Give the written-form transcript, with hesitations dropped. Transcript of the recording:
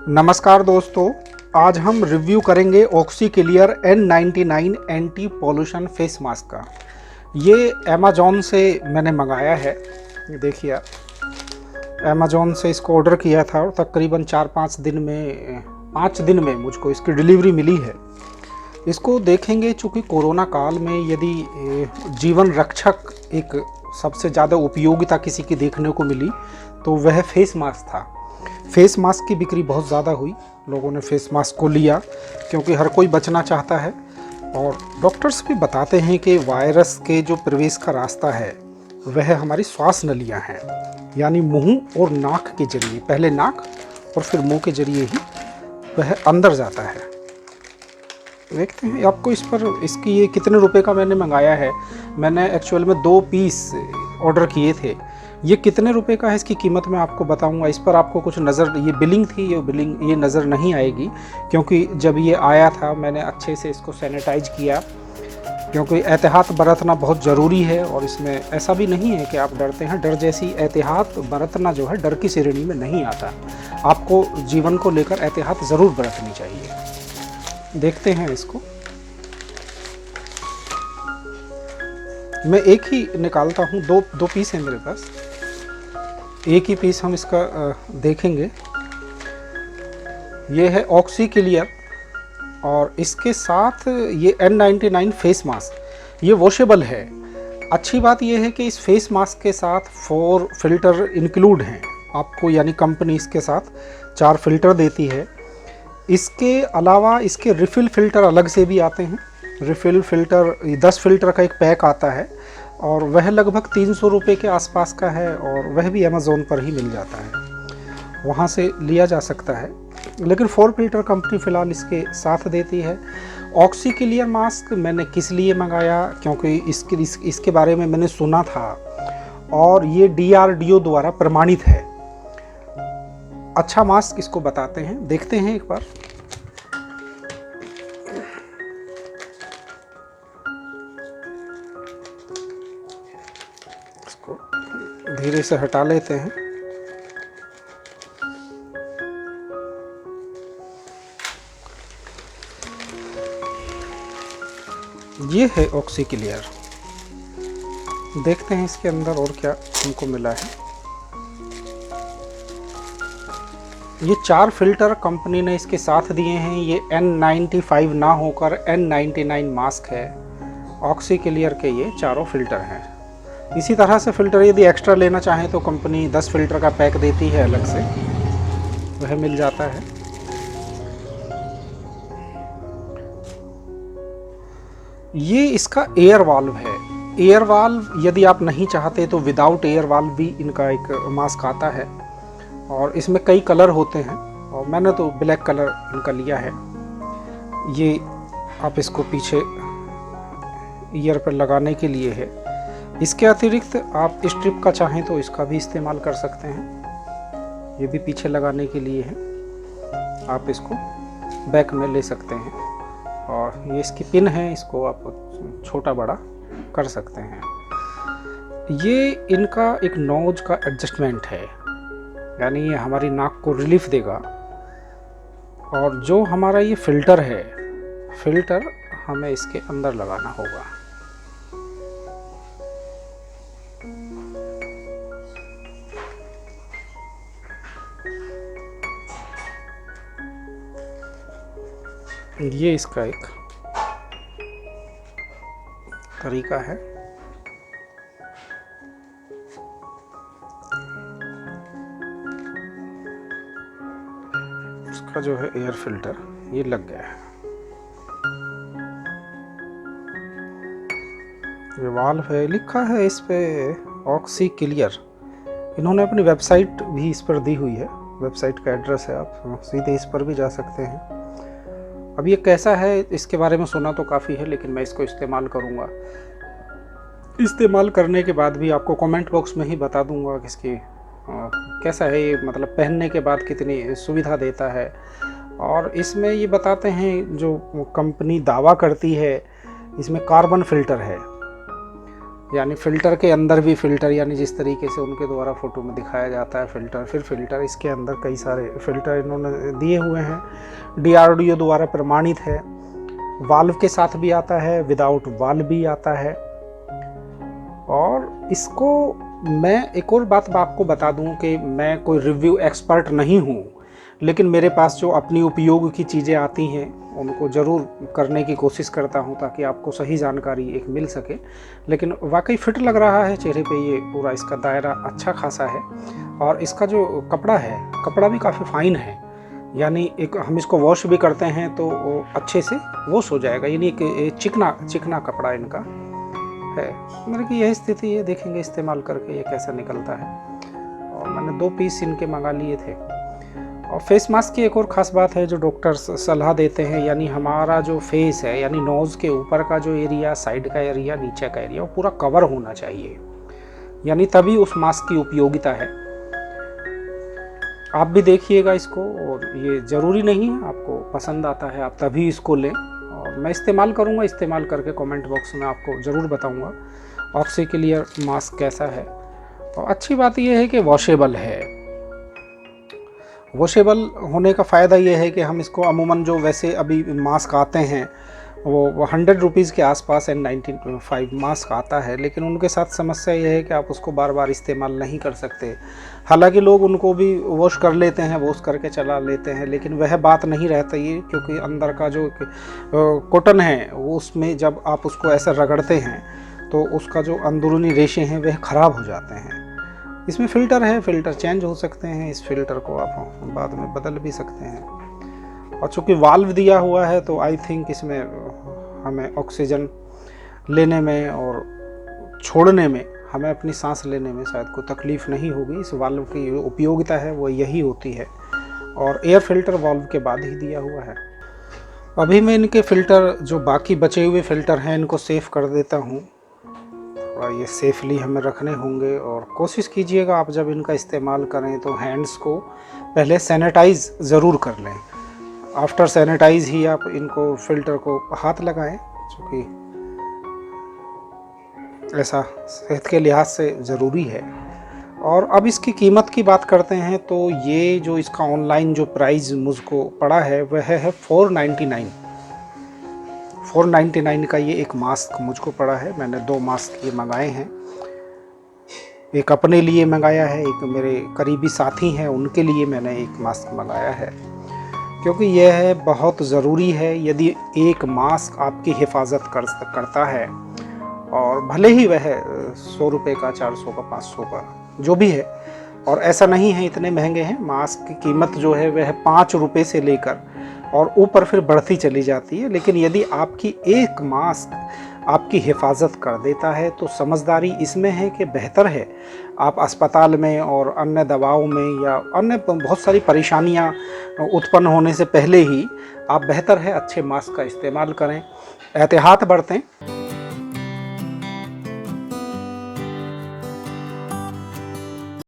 नमस्कार दोस्तों, आज हम रिव्यू करेंगे oxy clear N99 anti pollution face mask का। ये अमेज़ॉन से मैंने मंगाया है। ये देखिए आप, अमेज़ॉन से इसको ऑर्डर किया था और तकरीबन 5 दिन में मुझको इसकी डिलीवरी मिली है। इसको देखेंगे, चूँकि कोरोना काल में यदि जीवन रक्षक एक सबसे ज़्यादा उपयोगिता किसी की देखने को मिली तो वह फेस मास्क था। फेस मास्क की बिक्री बहुत ज़्यादा हुई, लोगों ने फेस मास्क को लिया क्योंकि हर कोई बचना चाहता है। और डॉक्टर्स भी बताते हैं कि वायरस के जो प्रवेश का रास्ता है वह हमारी श्वास नलियाँ हैं, यानी मुंह और नाक के जरिए, पहले नाक और फिर मुंह के जरिए ही वह अंदर जाता है। देखते हैं आपको इस पर, इसकी ये कितने रुपए का मैंने मंगाया है। मैंने एक्चुअल में 2 पीस ऑर्डर किए थे। ये कितने रुपए का है इसकी कीमत मैं आपको बताऊंगा। इस पर आपको कुछ नज़र, ये बिलिंग थी, ये नज़र नहीं आएगी क्योंकि जब ये आया था मैंने अच्छे से इसको सैनिटाइज किया, क्योंकि एहतियात बरतना बहुत ज़रूरी है। और इसमें ऐसा भी नहीं है कि आप डरते हैं, डर जैसी एहतियात बरतना जो है डर की श्रेणी में नहीं आता। आपको जीवन को लेकर एहतियात ज़रूर बरतनी चाहिए। देखते हैं इसको, मैं एक ही निकालता हूँ, दो पीस है मेरे पास, एक ही पीस हम इसका देखेंगे। ये है ऑक्सी क्लियर और इसके साथ ये N99 फेस मास्क, ये वॉशेबल है। अच्छी बात ये है कि इस फेस मास्क के साथ 4 फिल्टर इंक्लूड हैं आपको, यानी कंपनी इसके साथ 4 फिल्टर देती है। इसके अलावा इसके रिफ़िल फ़िल्टर अलग से भी आते हैं। रिफ़िल फ़िल्टर 10 फ़िल्टर का एक पैक आता है और वह लगभग 300 रुपये के आसपास का है और वह भी अमेज़ॉन पर ही मिल जाता है, वहाँ से लिया जा सकता है। लेकिन 4 फिल्टर कंपनी फ़िलहाल इसके साथ देती है। ऑक्सी क्लियर मास्क मैंने किस लिए मंगाया, क्योंकि इसके बारे में मैंने सुना था और ये DRDO द्वारा प्रमाणित है। अच्छा मास्क इसको बताते हैं, देखते हैं एक बार। इसको धीरे से हटा लेते हैं। ये है ऑक्सी क्लियर, देखते हैं इसके अंदर और क्या हमको मिला है। ये 4 फिल्टर कंपनी ने इसके साथ दिए हैं। ये N95 ना होकर N99 मास्क है। ऑक्सी क्लियर के ये चारों फिल्टर हैं। इसी तरह से फ़िल्टर यदि एक्स्ट्रा लेना चाहें तो कंपनी 10 फिल्टर का पैक देती है अलग से, वह मिल जाता है। ये इसका एयर वाल्व है। एयर वाल्व यदि आप नहीं चाहते तो विदाउट एयर वाल्व भी इनका एक मास्क आता है और इसमें कई कलर होते हैं और मैंने तो ब्लैक कलर इनका लिया है। ये आप इसको पीछे ईयर पर लगाने के लिए है। इसके अतिरिक्त आप स्ट्रिप का चाहें तो इसका भी इस्तेमाल कर सकते हैं, ये भी पीछे लगाने के लिए है। आप इसको बैक में ले सकते हैं और ये इसकी पिन है, इसको आप छोटा बड़ा कर सकते हैं। ये इनका एक नोज का एडजस्टमेंट है, यानी ये हमारी नाक को रिलीफ देगा। और जो हमारा ये फ़िल्टर है, फ़िल्टर हमें इसके अंदर लगाना होगा। ये इसका एक तरीका है। इसका जो है एयर फिल्टर ये लग गया है। ये वाल्व है, लिखा है इस पे ऑक्सी क्लियर। इन्होंने अपनी वेबसाइट भी इस पर दी हुई है, वेबसाइट का एड्रेस है, आप सीधे इस पर भी जा सकते हैं। अब ये कैसा है इसके बारे में सुना तो काफ़ी है, लेकिन मैं इसको इस्तेमाल करूँगा। इस्तेमाल करने के बाद भी आपको कमेंट बॉक्स में ही बता दूँगा कि इसकी कैसा है ये, मतलब पहनने के बाद कितनी सुविधा देता है। और इसमें ये बताते हैं, जो कंपनी दावा करती है, इसमें कार्बन फिल्टर है। यानी फ़िल्टर के अंदर भी फ़िल्टर, यानी जिस तरीके से उनके द्वारा फ़ोटो में दिखाया जाता है फ़िल्टर, फिर फ़िल्टर, इसके अंदर कई सारे फ़िल्टर इन्होंने दिए हुए हैं। DRDO द्वारा प्रमाणित है। वाल्व के साथ भी आता है, विदाउट वाल्व भी आता है। और इसको मैं एक और बात आपको बता दूं कि मैं कोई रिव्यू एक्सपर्ट नहीं हूं, लेकिन मेरे पास जो अपनी उपयोग की चीज़ें आती हैं उनको ज़रूर करने की कोशिश करता हूं ताकि आपको सही जानकारी एक मिल सके। लेकिन वाकई फिट लग रहा है चेहरे पे, ये पूरा इसका दायरा अच्छा खासा है। और इसका जो कपड़ा है, कपड़ा भी काफ़ी फाइन है, यानी एक हम इसको वॉश भी करते हैं तो वो अच्छे से वॉश हो जाएगा, यानी एक चिकना चिकना कपड़ा इनका है। मतलब कि यही स्थिति है, देखेंगे इस्तेमाल करके ये कैसा निकलता है। और मैंने 2 पीस इनके मंगा लिए थे। और फेस मास्क की एक और ख़ास बात है जो डॉक्टर्स सलाह देते हैं, यानी हमारा जो फेस है, यानी नोज़ के ऊपर का जो एरिया, साइड का एरिया, नीचे का एरिया, वो पूरा कवर होना चाहिए, यानी तभी उस मास्क की उपयोगिता है। आप भी देखिएगा इसको, और ये ज़रूरी नहीं है आपको पसंद आता है आप तभी इसको लें। और मैं इस्तेमाल करूँगा, इस्तेमाल करके कमेंट बॉक्स में आपको ज़रूर बताऊँगा ऑक्सी क्लियर मास्क कैसा है। और अच्छी बात यह है कि वॉशेबल है। वॉशेबल होने का फ़ायदा ये है कि हम इसको अमूमन जो वैसे अभी मास्क आते हैं वो 100 रुपीज़ के आसपास N95 मास्क आता है, लेकिन उनके साथ समस्या ये है कि आप उसको बार बार इस्तेमाल नहीं कर सकते। हालांकि लोग उनको भी वॉश कर लेते हैं, वॉश करके चला लेते हैं, लेकिन वह बात नहीं रहता ये, क्योंकि अंदर का जो कॉटन है वो उसमें जब आप उसको ऐसा रगड़ते हैं तो उसका जो अंदरूनी रेशे हैं वह ख़राब हो जाते हैं। इसमें फ़िल्टर है, फ़िल्टर चेंज हो सकते हैं, इस फ़िल्टर को आप बाद में बदल भी सकते हैं। और चूँकि वाल्व दिया हुआ है तो आई थिंक इसमें हमें ऑक्सीजन लेने में और छोड़ने में, हमें अपनी सांस लेने में शायद कोई तकलीफ़ नहीं होगी। इस वाल्व की उपयोगिता है वो यही होती है। और एयर फ़िल्टर वाल्व के बाद ही दिया हुआ है। अभी मैं इनके फ़िल्टर जो बाकी बचे हुए फ़िल्टर हैं इनको सेफ़ कर देता हूँ। थोड़ा ये सेफली हमें रखने होंगे। और कोशिश कीजिएगा आप जब इनका इस्तेमाल करें तो हैंड्स को पहले सैनिटाइज़ ज़रूर कर लें। आफ्टर सैनिटाइज़ ही आप इनको फ़िल्टर को हाथ लगाएं, क्योंकि ऐसा सेहत के लिहाज से ज़रूरी है। और अब इसकी कीमत की बात करते हैं तो ये जो इसका ऑनलाइन जो प्राइस मुझको पड़ा है वह है 499 का ये एक मास्क मुझको पड़ा है। मैंने 2 मास्क ये मंगाए हैं, एक अपने लिए मंगाया है, एक मेरे करीबी साथी हैं उनके लिए मैंने एक मास्क मंगाया है, क्योंकि यह है बहुत ज़रूरी है। यदि एक मास्क आपकी हिफाजत करता है, और भले ही वह 100 रुपये का, 400 का, 500 का जो भी है, और ऐसा नहीं है इतने महंगे हैं, मास्क की कीमत जो है वह 5 रुपये से लेकर और ऊपर फिर बढ़ती चली जाती है। लेकिन यदि आपकी एक मास्क आपकी हिफाजत कर देता है तो समझदारी इसमें है कि बेहतर है आप अस्पताल में और अन्य दवाओं में या अन्य बहुत सारी परेशानियां उत्पन्न होने से पहले ही आप बेहतर है अच्छे मास्क का इस्तेमाल करें, एहतियात बरतें।